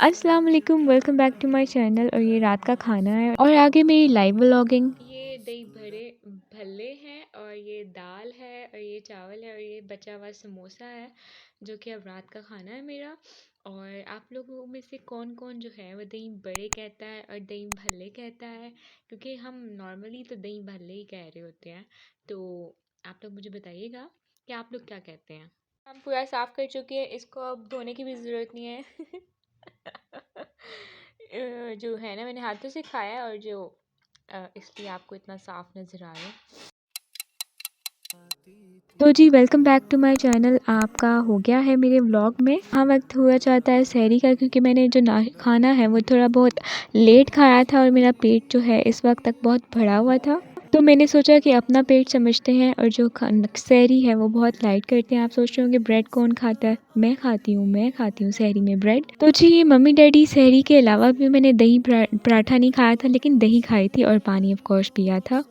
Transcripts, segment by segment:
अस्सलाम वालेकुम, welcome back to my channel. और ये रात का खाना है और आगे मेरी लाइव व्लॉगिंग। ये दही भरे भल्ले हैं और ये दाल है और ये चावल है और ये बचा हुआ समोसा है जो कि अब रात का खाना है मेरा। और आप लोगों में से कौन कौन जो है वो दही बड़े कहता है और दही भल्ले कहता है, क्योंकि हम नॉर्मली तो दही भल्ले ही कह रहे होते हैं। तो आप लोग मुझे बताइएगा कि आप लोग क्या कहते हैं। हम पूरा साफ़ कर चुके हैं, इसको अब धोने की भी ज़रूरत नहीं है। जो है ना, मैंने हाथों से खाया है और जो इसलिए आपको इतना साफ नज़र आ रहा है। तो जी welcome back to my channel. आपका हो गया है मेरे व्लॉग में। हाँ, वक्त हुआ चाहता है सहरी का, क्योंकि मैंने जो ना खाना है वो थोड़ा बहुत लेट खाया था और मेरा पेट जो है इस वक्त तक बहुत भरा हुआ था। तो मैंने सोचा कि अपना पेट समझते हैं और जो सहरी है वो बहुत लाइट करते हैं। आप सोच रहे होंगे ब्रेड कौन खाता है? मैं खाती हूँ सहरी में ब्रेड। तो जी ये मम्मी डैडी सहरी के अलावा भी मैंने दही पराठा नहीं खाया था, लेकिन दही खाई थी और पानी ऑफ कोर्स पिया था।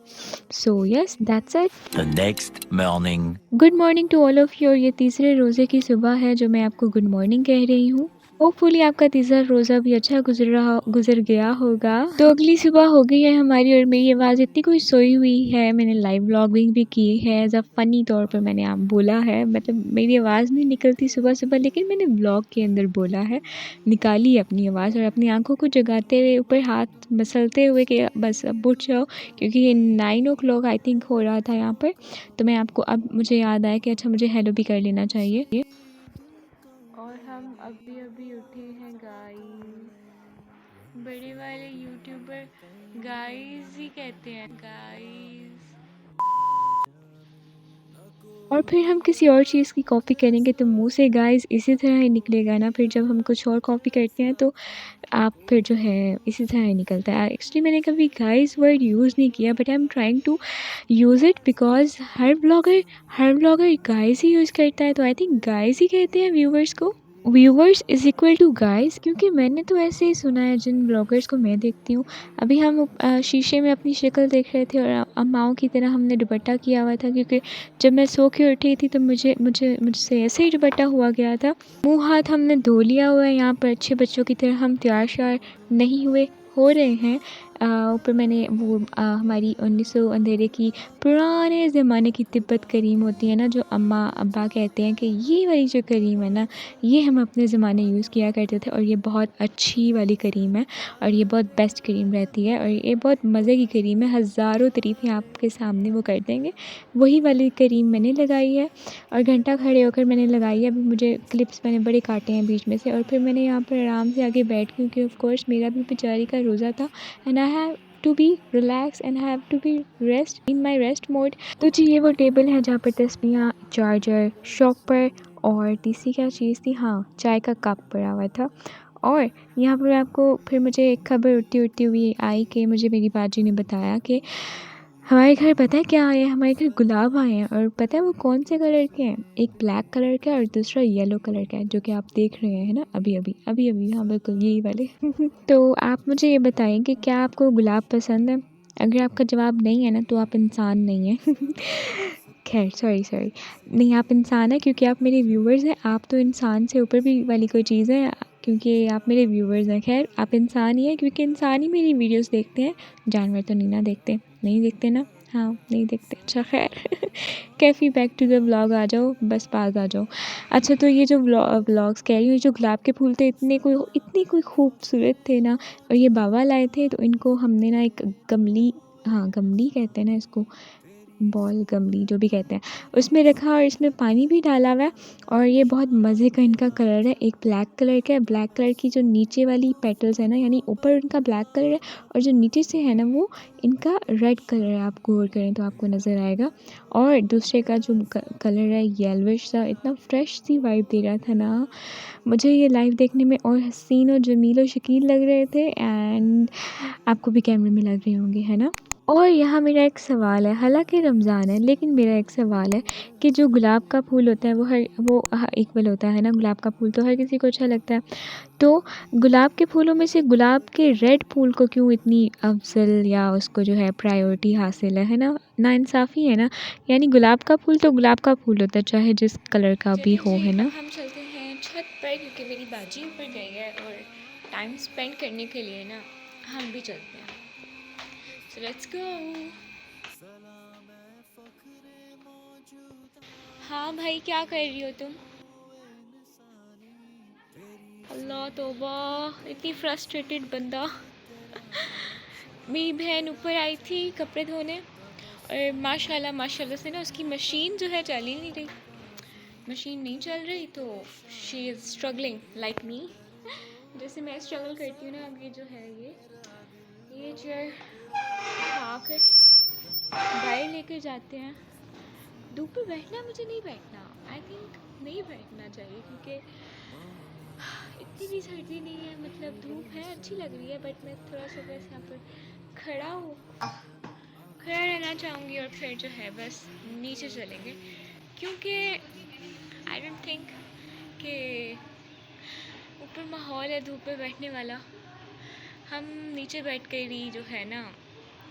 So yes, that's it. The next morning. Good morning to all of you. और ये तीसरे रोज़े की सुबह है जो मैं आपको गुड मॉर्निंग कह रही हूँ। होपफुली आपका तीसरा रोज़ा भी अच्छा गुजर गया होगा। तो अगली सुबह हो गई है हमारी और मेरी आवाज़ इतनी कोई सोई हुई है। मैंने लाइव व्लॉगिंग भी की है, एज़ अ फ़नी तौर पर मैंने आप बोला है, मतलब मेरी आवाज़ नहीं निकलती सुबह सुबह, लेकिन मैंने व्लॉग के अंदर बोला है, निकाली अपनी आवाज़ और अपनी आंखों को जगाते हुए ऊपर हाथ मसलते हुए कि बस अब उठ जाओ, क्योंकि ये 9 o'clock आई थिंक हो रहा था यहाँ पर। तो मैं आपको, अब मुझे याद आया कि अच्छा मुझे हेलो भी कर लेना चाहिए। और हम अभी अभी उठे हैं गाइस। बड़े वाले यूट्यूबर गाइस ही कहते हैं, गाइस। और फिर हम किसी और चीज़ की कॉपी करेंगे तो मुंह से गाइस इसी तरह ही निकलेगा ना। फिर जब हम कुछ और कॉपी करते हैं तो आप फिर जो है इसी तरह ही निकलता है। एक्चुअली मैंने कभी गाइस वर्ड यूज़ नहीं किया, but I am trying to use it because हर ब्लॉगर गाइस ही यूज़ करता है, तो आई थिंक गाइस ही कहते हैं व्यूवर्स को। Viewers is equal to guys, क्योंकि मैंने तो ऐसे ही सुना है जिन ब्लॉगर्स को मैं देखती हूँ। अभी हम शीशे में अपनी शक्ल देख रहे थे और अम्माओं की तरह हमने दुपट्टा किया हुआ था, क्योंकि जब मैं सो के उठी थी तो मुझसे ऐसे ही दुपट्टा हुआ गया था। मुंह हाथ हमने धो लिया हुआ है, यहाँ पर अच्छे बच्चों की तरह हम तैयार श्यार नहीं हो रहे हैं। ऊपर मैंने वो हमारी 1900 अंधेरे की पुराने ज़माने की तिब्बत करीम होती है ना, जो अम्मा अब्बा कहते हैं कि ये वाली जो करीम है ना, ये हम अपने ज़माने यूज़ किया करते थे और ये बहुत अच्छी वाली करीम है और ये बहुत बेस्ट क्रीम रहती है और ये बहुत मज़े की क्रीम है। हज़ारों तारीफ़ें आपके सामने वो कर देंगे। वही वाली क्रीम मैंने लगाई है और घंटा खड़े होकर मैंने लगाई है। अभी मुझे क्लिप्स मैंने बड़े काटे हैं बीच में से और फिर मैंने यहाँ पर आराम से आके बैठ, क्योंकि ऑफ कोर्स मेरा भी बेचारी का रोज़ा था and I have to be relax and have to be rest in my rest mode. तो जी ये वो टेबल है जहाँ पर तस्बियाँ, चार्जर, शॉपर और तीसरी क्या चीज़ थी, हाँ चाय का कप पड़ा हुआ था। और यहाँ पर आपको फिर मुझे एक खबर उड़ती हुई आई कि मुझे मेरी बाजी ने बताया कि हमारे घर पता है क्या आए हैं, हमारे घर गुलाब आए हैं। और पता है वो कौन से कलर के हैं? एक ब्लैक कलर का है और दूसरा येलो कलर का है, जो कि आप देख रहे हैं ना अभी हाँ बिल्कुल यही वाले। तो आप मुझे ये बताएं कि क्या आपको गुलाब पसंद है? अगर आपका जवाब नहीं है ना तो आप इंसान नहीं हैं। खैर सॉरी नहीं, आप इंसान हैं क्योंकि आप मेरे व्यूवर्स हैं। आप तो इंसान से ऊपर भी वाली कोई चीज़ है, क्योंकि आप मेरे व्यूवर्स हैं। खैर आप इंसान ही हैं, क्योंकि इंसान ही मेरी वीडियोस देखते हैं, जानवर तो नहीं देखते ना, हाँ नहीं देखते। अच्छा खैर Kaifi back to the vlog आ जाओ, बस पास आ जाओ। अच्छा तो ये जो व्लॉग्स कह रही हूँ, जो गुलाब के फूल थे इतने कोई खूबसूरत थे ना, और ये बाबा लाए थे तो इनको हमने ना एक गमली, हाँ गमली कहते हैं ना इसको, बॉल गमली जो भी कहते हैं, उसमें रखा और इसमें पानी भी डाला हुआ है। और ये बहुत मज़े का इनका कलर है, एक ब्लैक कलर का है। ब्लैक कलर की जो नीचे वाली पेटल्स है ना, यानी ऊपर इनका ब्लैक कलर है और जो नीचे से है ना वो इनका रेड कलर है। आप गौर करें तो आपको नज़र आएगा। और दूसरे का जो कलर है येलोइश सा, इतना फ्रेश सी वाइब दे रहा था ना मुझे। ये लाइव देखने में और हसीन और जमील और शकील लग रहे थे, एंड आपको भी कैमरे में लग रहे होंगे, है ना। और यहाँ मेरा एक सवाल है, हालांकि रमज़ान है लेकिन मेरा एक सवाल है कि जो गुलाब का फूल होता है वो इक्वल होता है ना। गुलाब का फूल तो हर किसी को अच्छा लगता है, तो गुलाब के फूलों में से गुलाब के रेड फूल को क्यों इतनी अफजल या उसको जो है प्रायोरिटी हासिल है ना। नाइंसाफ़ी है ना। यानी गुलाब का फूल तो गुलाब का फूल होता है, चाहे जिस कलर का भी हो, है ना। हम चलते हैं छत पर, क्योंकि मेरी बाजी ऊपर गई है और टाइम स्पेंड करने के लिए ना हम भी चलते हैं। So let's go. हाँ भाई, क्या कर रही हो तुम? अल्लाह तौबा, इतनी फ्रस्ट्रेटेड बंदा। मेरी बहन ऊपर आई थी कपड़े धोने और माशाल्लाह माशाल्लाह से ना उसकी मशीन जो है चल ही नहीं रही। मशीन नहीं चल रही तो she is struggling like me, जैसे मैं स्ट्रगल करती हूँ ना। अब ये जो है ये चेयर उठा कर बाहर लेकर जाते हैं। धूप पे बैठना, मुझे नहीं बैठना, आई थिंक नहीं बैठना चाहिए, क्योंकि इतनी भी सर्दी नहीं है, मतलब धूप है अच्छी लग रही है, बट मैं थोड़ा सा बस यहाँ पर खड़ा रहना चाहूँगी और फिर जो है बस नीचे चलेंगे, क्योंकि आई डोंट थिंक कि ऊपर माहौल है धूप पे बैठने वाला। हम नीचे बैठ कर ही जो है ना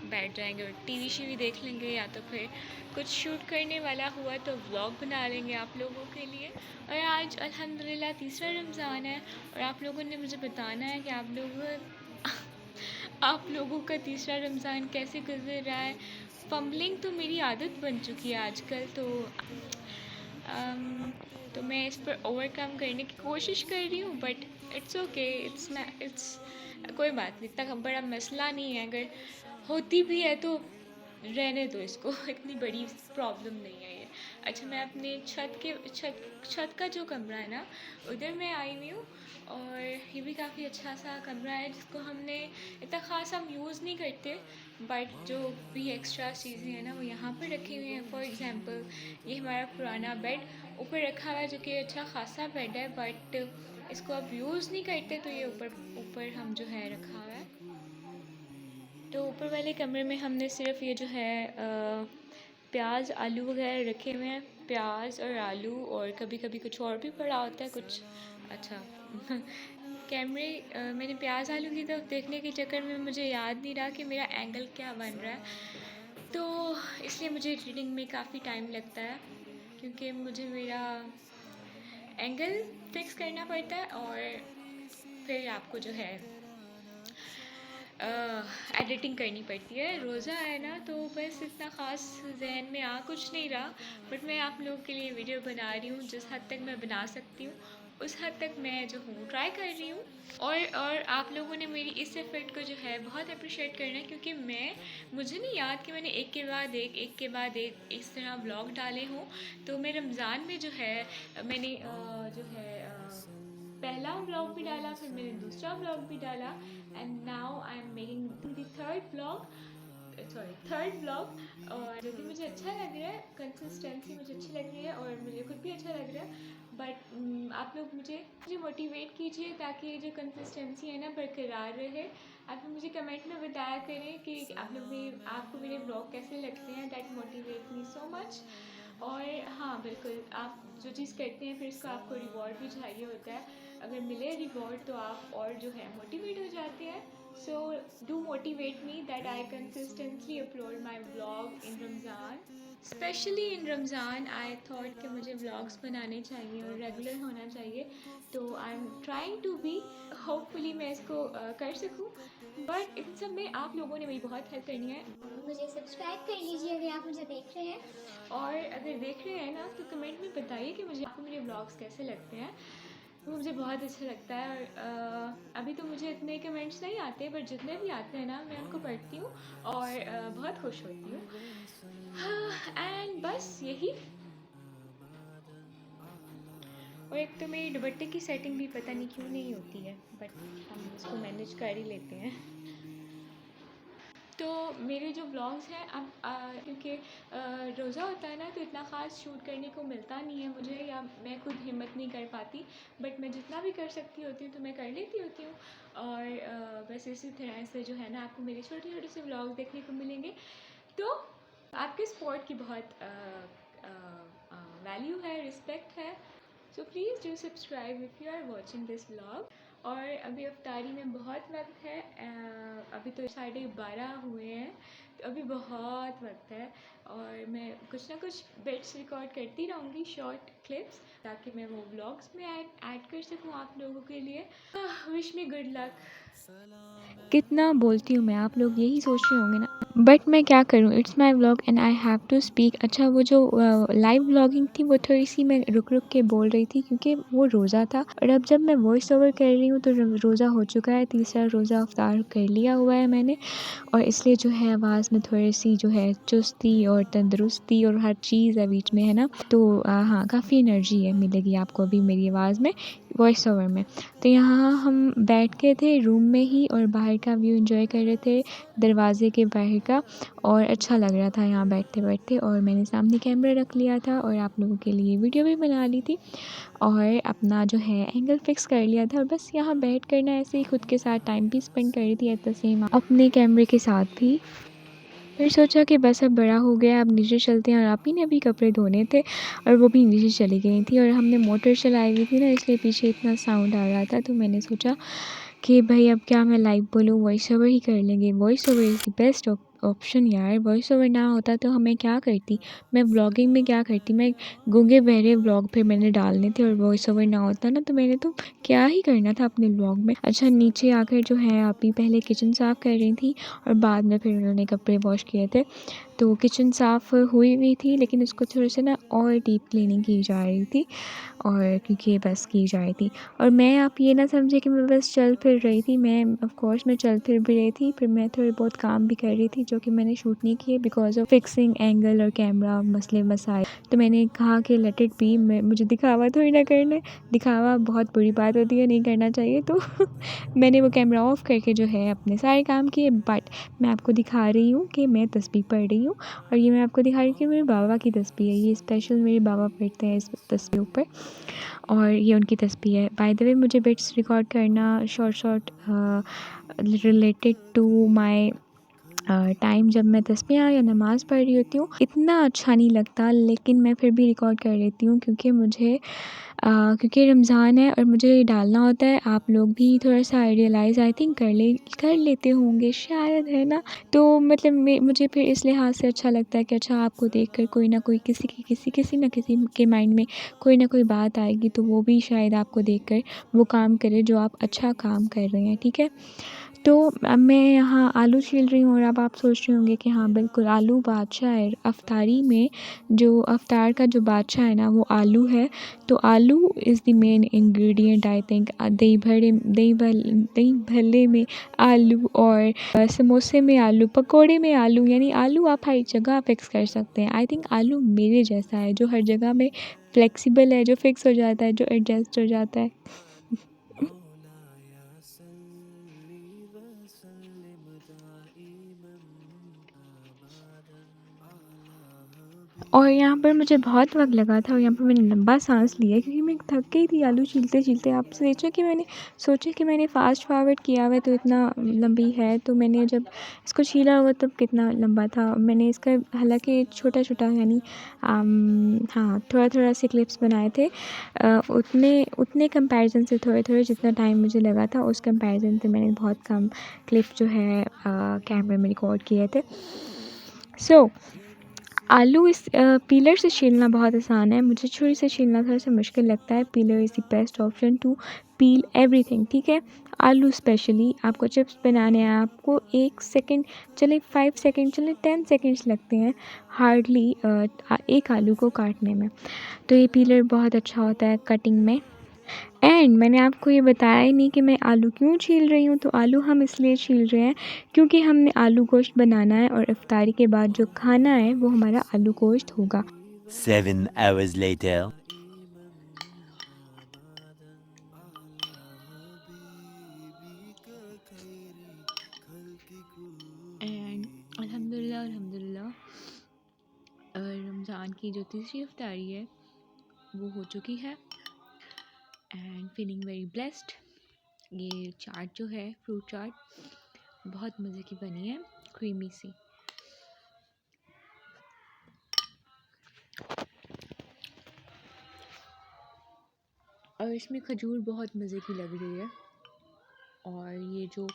बैठ जाएंगे और टीवी शीवी देख लेंगे, या तो फिर कुछ शूट करने वाला हुआ तो व्लॉग बना लेंगे आप लोगों के लिए। और आज अल्हम्दुलिल्लाह तीसरा रमज़ान है और आप लोगों ने मुझे बताना है कि आप लोगों का तीसरा रमज़ान कैसे गुजर रहा है। फंबलिंग तो मेरी आदत बन चुकी है आजकल, तो मैं इस पर ओवरकम करने की कोशिश कर रही हूँ, बट इट्स ओके, इट्स कोई बात नहीं, इतना बड़ा मसला नहीं है। अगर होती भी है तो रहने दो इसको, इतनी बड़ी प्रॉब्लम नहीं है ये। अच्छा, मैं अपने छत का जो कमरा है ना, उधर मैं आई हुई हूँ, और ये भी काफ़ी अच्छा सा कमरा है जिसको हमने इतना ख़ास हम यूज़ नहीं करते, बट जो भी एक्स्ट्रा चीज़ें हैं ना वो यहाँ पर रखी हुई हैं। फॉर एग्ज़ाम्पल ये हमारा पुराना बेड ऊपर रखा हुआ है, जो कि अच्छा ख़ासा बेड है, बट इसको अब यूज़ नहीं करते, तो ये ऊपर हम जो है रखा हुआ है। तो ऊपर वाले कमरे में हमने सिर्फ ये जो है प्याज आलू वगैरह रखे हुए हैं, प्याज और आलू, और कभी कभी कुछ और भी पड़ा होता है कुछ। अच्छा मैंने प्याज आलू की तरफ देखने के चक्कर में मुझे याद नहीं रहा कि मेरा एंगल क्या बन रहा है, तो इसलिए मुझे रीडिंग में काफ़ी टाइम लगता है, क्योंकि मुझे मेरा एंगल फिक्स करना पड़ता है और फिर आपको जो है एडिटिंग करनी पड़ती है। रोज़ा है ना, तो बस इतना ख़ास जहन में कुछ नहीं रहा, बट मैं आप लोगों के लिए वीडियो बना रही हूँ, जिस हद तक मैं बना सकती हूँ उस हद तक मैं जो हूँ ट्राई कर रही हूँ। और आप लोगों ने मेरी इस एफर्ट को जो है बहुत अप्रिशिएट करना है, क्योंकि मुझे नहीं याद कि मैंने एक के बाद एक इस तरह ब्लॉग डाले हों। तो मैं रमज़ान में जो है मैंने जो है पहला व्लॉग भी डाला, फिर मैंने दूसरा व्लॉग भी डाला, and now I am making the third vlog, और जो कि मुझे अच्छा लग रहा है। कंसिस्टेंसी मुझे अच्छी लग रही है और मुझे खुद भी अच्छा लग रहा है, बट आप लोग मुझे मोटिवेट कीजिए ताकि ये जो कंसिस्टेंसी है ना बरकरार रहे। आप लोग मुझे कमेंट में बताया करें कि आपको मेरे ब्लॉग कैसे लगते हैं, that motivate me so much. और हाँ बिल्कुल, आप जो चीज़ करते हैं फिर इसको आपको रिवॉर्ड भी चाहिए होता है। अगर मिले रिवॉर्ड तो आप और जो है मोटिवेट हो जाते हैं। So do motivate me that I consistently upload my blog in Ramzan. Specially in Ramzan I thought कि मुझे व्लॉग्स बनाने चाहिए और रेगुलर होना चाहिए, तो I am trying to be. Hopefully मैं इसको कर सकूँ, बट इन सब में आप लोगों ने मेरी बहुत हेल्प करनी है। मुझे सब्सक्राइब कर लीजिए अगर आप मुझे देख रहे हैं। और अगर देख रहे हैं ना तो कमेंट में बताइए कि आपको मेरे ब्लॉग्स कैसे लगते हैं, वो मुझे बहुत अच्छा लगता है। और अभी तो मुझे इतने कमेंट्स नहीं आते, बट जितने भी आते हैं ना मैं उनको पढ़ती हूँ और बहुत खुश होती हूँ। हाँ, एंड बस यही। और एक तो मेरी दुपट्टे की सेटिंग भी पता नहीं क्यों नहीं होती है, बट हम इसको मैनेज कर ही लेते हैं। तो मेरे जो ब्लॉग्स हैं अब क्योंकि रोज़ा होता है ना, तो इतना ख़ास शूट करने को मिलता नहीं है मुझे, या मैं खुद हिम्मत नहीं कर पाती, बट मैं जितना भी कर सकती होती हूँ तो मैं कर लेती होती हूँ। और बस इसी तरह से जो है ना आपको मेरे छोटे छोटे से ब्लॉग देखने को मिलेंगे। तो आपके सपोर्ट की बहुत वैल्यू है, रिस्पेक्ट है। So please do subscribe if you are watching this vlog. और अभी अफ्तारी में बहुत वक्त है, अभी तो 12:30 हुए हैं, अभी बहुत वक्त है और मैं कुछ ना कुछ बिट्स रिकॉर्ड करती रहूँगी, शॉर्ट क्लिप्स, ताकि मैं वो व्लॉग्स में ऐड कर सकूँ आप लोगों के लिए। Wish me good luck. कितना बोलती हूँ मैं, आप लोग यही सोच रहे होंगे ना, बट मैं क्या करूँ, it's my vlog and I have to speak. अच्छा, वो जो लाइव व्लॉगिंग थी वो थोड़ी सी मैं रुक रुक के बोल रही थी क्योंकि वो रोज़ा था, और अब जब मैं वॉइस ओवर कर रही हूँ तो रोज़ा हो चुका है, तीसरा रोज़ा अफ्तार कर लिया हुआ है मैंने, और इसलिए जो है आवाज़ में थोड़ी सी जो है चुस्ती और तंदुरुस्ती और हर चीज़ है बीच में, है ना। तो हाँ, काफ़ी एनर्जी है मिलेगी आपको अभी मेरी आवाज़ में, वॉइस ओवर में। तो यहाँ हम बैठ के थे रूम में ही और बाहर का व्यू एंजॉय कर रहे थे, दरवाजे के बाहर का, और अच्छा लग रहा था यहाँ बैठते बैठते। और मैंने सामने कैमरा रख लिया था और आप लोगों के लिए वीडियो भी बना ली थी और अपना जो है एंगल फिक्स कर लिया था, और बस यहाँ बैठ कर ना ऐसे ही खुद के साथ टाइम भी स्पेंड कर रही थी एट द सेम, अपने कैमरे के साथ भी। फिर सोचा कि बस अब बड़ा हो गया, अब नीचे चलते हैं, और आप ही ने अभी कपड़े धोने थे और वो भी नीचे चली गई थी, और हमने मोटर चलाई हुई थी ना, इसलिए पीछे इतना साउंड आ रहा था। तो मैंने सोचा कि भाई अब क्या मैं लाइव बोलूँ, वॉइस ओवर ही कर लेंगे, voice over is the best option यार। वॉइस ओवर ना होता तो हमें क्या करती, मैं व्लॉगिंग में क्या करती, मैं गूंगे बहरे व्लॉग फिर मैंने डालने थे, और वॉइस ओवर ना होता ना तो मैंने तो क्या ही करना था अपने व्लॉग में। अच्छा, नीचे आकर जो है आप ही पहले किचन साफ़ कर रही थी और बाद में फिर उन्होंने कपड़े वॉश किए थे, तो किचन साफ़ हुई हुई थी लेकिन उसको थोड़ा सा ना और डीप क्लीनिंग की जा रही थी, और क्योंकि बस की जा रही थी। और मैं, आप ये ना समझे कि मैं बस चल फिर रही थी, मैं ऑफ कोर्स मैं चल फिर भी रही थी, फिर मैं थोड़े बहुत काम भी कर रही थी जो कि मैंने शूट नहीं किए बिकॉज ऑफ फिक्सिंग एंगल और कैमरा मसले मसाइल। तो मैंने कहा कि लेट इट बी, मुझे दिखावा थोड़ी ना करना है, दिखावा बहुत बुरी बात होती है, नहीं करना चाहिए। तो मैंने वो कैमरा ऑफ करके जो है अपने सारे काम किए, बट मैं आपको दिखा रही हूँ कि मैं तस्बीह पढ़ रही हूँ, और ये मैं आपको दिखा रही हूँ कि मेरे बाबा की तस्बीह है, ये स्पेशल मेरे बाबा पढ़ते हैं इस तस्बीह ऊपर, और ये उनकी तस्बीह है। बाय द वे, मुझे बिट्स रिकॉर्ड करना short related to my time जब मैं तस्बीह या नमाज़ पढ़ रही होती हूँ इतना अच्छा नहीं लगता, लेकिन मैं फिर भी रिकॉर्ड कर लेती हूँ क्योंकि मुझे क्योंकि रमज़ान है और मुझे ये डालना होता है। आप लोग भी थोड़ा सा रियलाइज़ आई थिंक कर लेते होंगे शायद, है ना। तो मतलब मुझे फिर इस लिहाज से अच्छा लगता है कि अच्छा, आपको देखकर कोई ना कोई किसी ना किसी के माइंड में कोई ना कोई बात आएगी, तो वो भी शायद आपको देखकर वो काम करे जो आप अच्छा काम कर रहे हैं, ठीक है। तो अब मैं यहाँ आलू छील रही हूँ, और अब आप सोच रहे होंगे कि हाँ बिल्कुल आलू बादशाह है, अफ्तारी में जो अफ्तार का जो बादशाह है ना वो आलू है। तो आलू is the main ingredient I think. दही भल्ले में आलू, और समोसे में आलू, पकोड़े में आलू, यानी आलू आप हर जगह फिक्स कर सकते हैं। आई थिंक आलू मेरे जैसा है जो हर जगह में फ्लेक्सिबल है, जो फिक्स हो जाता है, जो एडजस्ट हो जाता है। और यहाँ पर मुझे बहुत वक्त लगा था, और यहाँ पर मैंने लंबा सांस लिया क्योंकि मैं थक गई थी आलू छीलते छीलते। आप सोचा कि मैंने फ़ास्ट फॉरवर्ड किया हुआ है तो इतना लंबी है, तो मैंने जब इसको छीला हुआ तब कितना लंबा था। मैंने इसका हालांकि छोटा छोटा यानी हाँ थोड़ा थोड़ा से क्लिप्स बनाए थे, उतने कंपैरिजन से थोड़े थोड़े जितना टाइम मुझे लगा था उस कंपैरिजन से मैंने बहुत कम क्लिप जो है कैमरे में रिकॉर्ड किए थे। सो आलू इस पीलर से छीलना बहुत आसान है, मुझे छुरी से छीलना थोड़ा सा मुश्किल लगता है। Peeler is the best option to peel everything, ठीक है। आलू स्पेशली आपको चिप्स बनाने हैं, आपको 1 सेकंड चले 5 सेकंड चले 10 सेकंड्स लगते हैं हार्डली एक आलू को काटने में। तो ये पीलर बहुत अच्छा होता है कटिंग में। एंड मैंने आपको ये बताया ही नहीं कि मैं आलू क्यों छील रही हूँ। तो आलू हम इसलिए छील रहे हैं क्योंकि हमने आलू गोश्त बनाना है, और इफ्तारी के बाद जो खाना है वो हमारा आलू गोश्त होगा। 7 hours later. एंड अल्हम्दुलिल्लाह अल्हम्दुलिल्लाह रमज़ान की जो तीसरी इफ्तारी है वो हो चुकी है, एंड फीलिंग वेरी ब्लेस्ड। ये चाट जो है फ्रूट चाट बहुत मज़े की बनी है, क्रीमी सी। और इसमें खजूर बहुत मज़े की लग रही है, और ये जो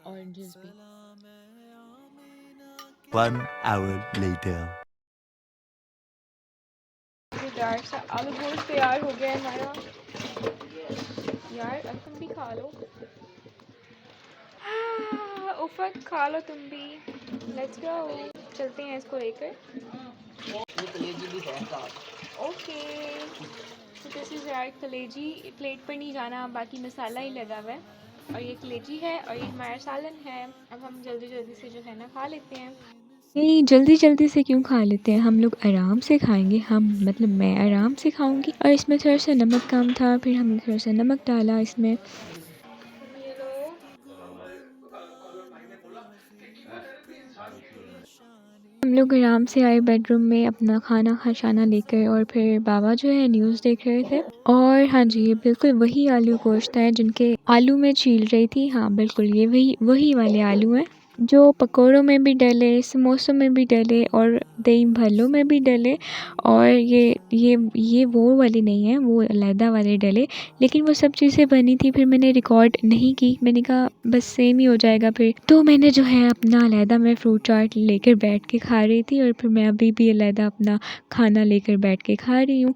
ऑरेंजेस भी। 1 hour later. मज़ेदार सा आलू गोश्त तैयार हो गया है हमारा। यार अब तुम भी खा लो। उफक खा लो तुम भी। लेट्स गो, चलते हैं इसको लेकर। ओके, तो दिस इज़ यार कलेजी। प्लेट पर नहीं जाना, बाकी मसाला ही लगा हुआ है। और ये कलेजी है और ये हमारा सालन है। अब हम जल्दी जल्दी से जो है ना खा लेते हैं। नहीं, जल्दी जल्दी से क्यों खा लेते हैं, हम लोग आराम से खाएंगे। हम मतलब मैं आराम से खाऊंगी। और इसमें थोड़ा सा नमक कम था, फिर हमने थोड़ा सा नमक डाला इसमें। हम लोग आराम से आए बेडरूम में अपना खाना खाशाना लेकर, और फिर बाबा जो है न्यूज़ देख रहे थे। और हाँ जी, ये बिल्कुल वही आलू गोश्त है जिनके आलू में छील रही थी। हाँ बिल्कुल, ये वही वाले आलू हैं जो पकोड़ों में भी डले, समोसों में भी डले और दही भल्लों में भी डले। और ये वो वाले नहीं हैं, वो अलहदा वाले डले। लेकिन वो सब चीज़ें बनी थी, फिर मैंने रिकॉर्ड नहीं की। मैंने कहा बस सेम ही हो जाएगा फिर। तो मैंने जो है अपना अलहदा मैं फ्रूट चाट लेकर बैठ के खा रही थी, और फिर मैं अभी भी अलहदा अपना खाना लेकर बैठ के खा रही हूँ।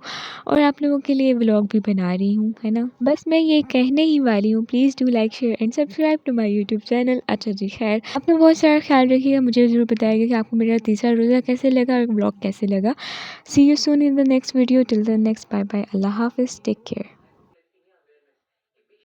और आप लोगों के लिए व्लॉग भी बना रही हूँ, है ना। बस मैं ये कहने ही वाली हूँ, please do like share and subscribe to my YouTube channel. अच्छा जी, खैर अपना बहुत सारा ख्याल रखिएगा। मुझे ज़रूर बताइएगा कि आपको मेरा तीसरा रोज़ा कैसे लगा और व्लॉग कैसे लगा। See you soon in the next video. Till the next, bye bye, अल्लाह हाफिज़, टेक केयर।